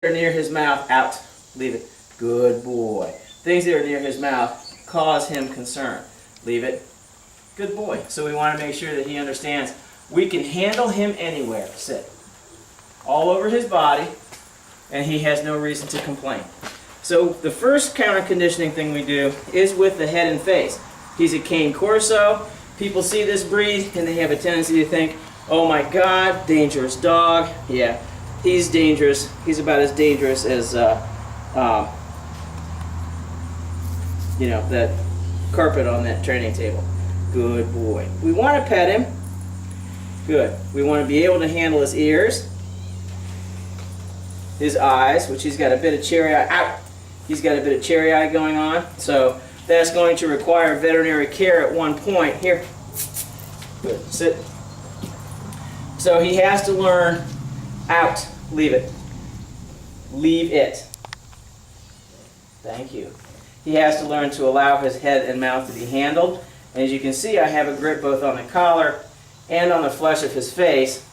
that are near his mouth, out. Leave it. Good boy. Things that are near his mouth cause him concern. Leave it. Good boy. So we want to make sure that he understands we can handle him anywhere. Sit. All over his body, and he has no reason to complain. So the first counter conditioning thing we do is with the head and face. He's a cane corso. People see this breed and they have a tendency to think, oh my God, dangerous dog. Yeah, he's dangerous. He's about as dangerous as you know, that carpet on that training table. Good boy. We want to pet him. Good. We want to be able to handle his ears, his eyes, which he's got a bit of cherry eye. Ow! He's got a bit of cherry eye going on. So that's going to require veterinary care at one point. Here. Good. Sit. So he has to learn out. Leave it. Leave it. Thank you. He has to learn to allow his head and mouth to be handled. And as you can see, I have a grip both on the collar and on the flesh of his face.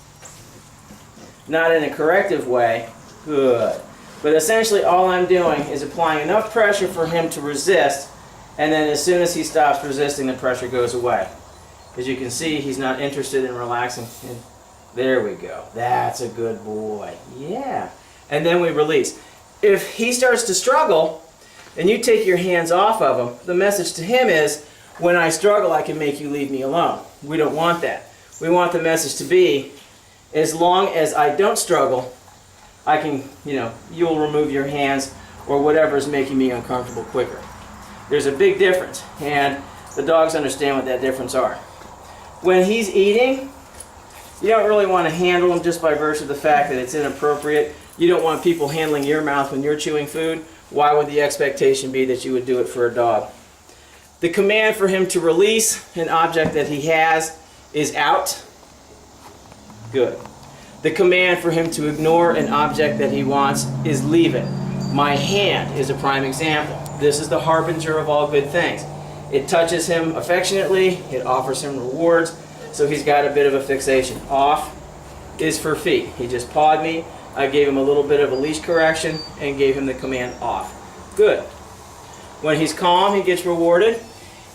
Not in a corrective way. Good. But essentially all I'm doing is applying enough pressure for him to resist, and then as soon as he stops resisting, the pressure goes away. As you can see, he's not interested in relaxing. And there we go. That's a good boy. Yeah. And then we release. If he starts to struggle, and you take your hands off of him, the message to him is, when I struggle, I can make you leave me alone. We don't want that. We want the message to be, as long as I don't struggle, I can, you'll remove your hands or whatever is making me uncomfortable quicker. There's a big difference, and the dogs understand what that difference are. When he's eating, you don't really want to handle him just by virtue of the fact that it's inappropriate. You don't want people handling your mouth when you're chewing food. Why would the expectation be that you would do it for a dog? The command for him to release an object that he has is out. Good. The command for him to ignore an object that he wants is leave it. My hand is a prime example. This is the harbinger of all good things. It touches him affectionately, it offers him rewards, so he's got a bit of a fixation. Off is for feet. He just pawed me, I gave him a little bit of a leash correction and gave him the command off. Good. When he's calm, he gets rewarded,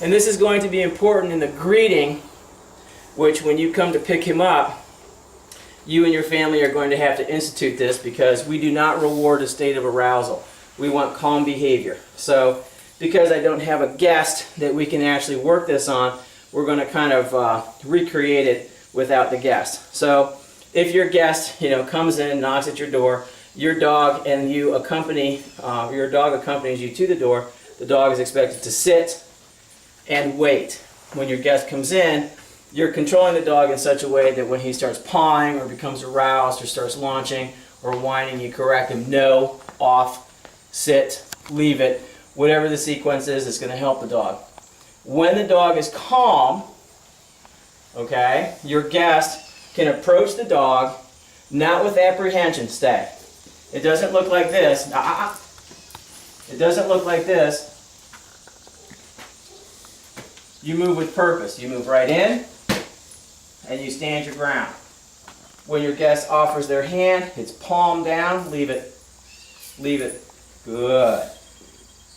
and this is going to be important in the greeting, which when you come to pick him up, you and your family are going to have to institute this because we do not reward a state of arousal. We want calm behavior. So because I don't have a guest that we can actually work this on, we're going to kind of recreate it without the guest. So if your guest comes in, knocks at your door, your dog and you accompany, your dog accompanies you to the door, the dog is expected to sit and wait. When your guest comes in, you're controlling the dog in such a way that when he starts pawing or becomes aroused or starts launching or whining, you correct him. No, off, sit, leave it. Whatever the sequence is, it's going to help the dog. When the dog is calm, okay, your guest can approach the dog, not with apprehension. Stay. It doesn't look like this. It doesn't look like this. You move with purpose. You move right in, and you stand your ground. When your guest offers their hand, it's palm down, leave it. Leave it. Good.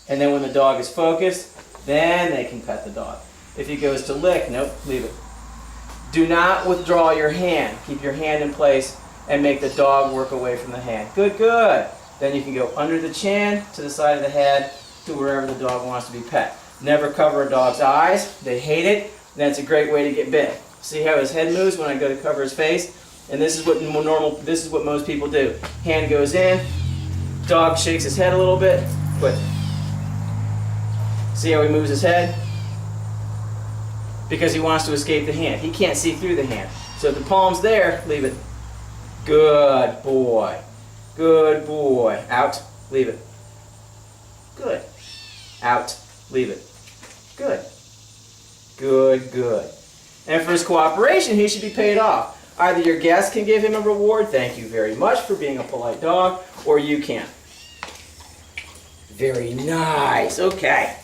And then when the dog is focused, then they can pet the dog. If he goes to lick, nope, leave it. Do not withdraw your hand. Keep your hand in place and make the dog work away from the hand. Good, good. Then you can go under the chin, to the side of the head, to wherever the dog wants to be pet. Never cover a dog's eyes. They hate it. That's a great way to get bit. See how his head moves when I go to cover his face? And this is what most people do. Hand goes in, dog shakes his head a little bit, quit. See how he moves his head? Because he wants to escape the hand. He can't see through the hand. So if the palm's there, leave it. Good boy. Good boy. Out, leave it. Good. Out, leave it. Good. Good, good. And for his cooperation, he should be paid off. Either your guest can give him a reward, thank you very much for being a polite dog, or you can. Very nice. Okay.